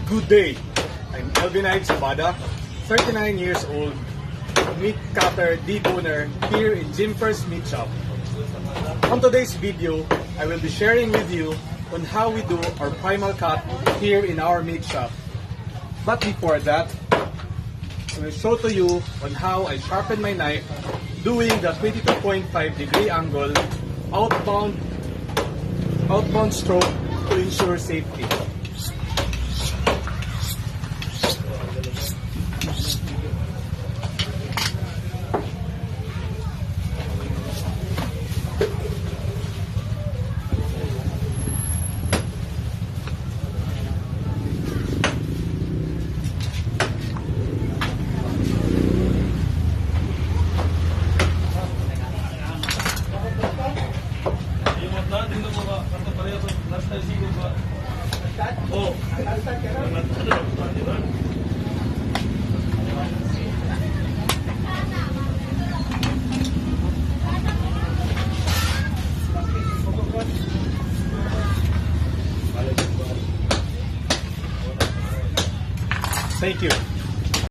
Good day. I'm Elvin Yves Abada, 39 years old, meat cutter deboner here in Jimfer's Meatshop. On today's video, I will be sharing with you on how we do our primal cut here in our meat shop. But before that, I will show to you on how I sharpen my knife doing the 22.5 degree angle outbound stroke to ensure safety. Thank you.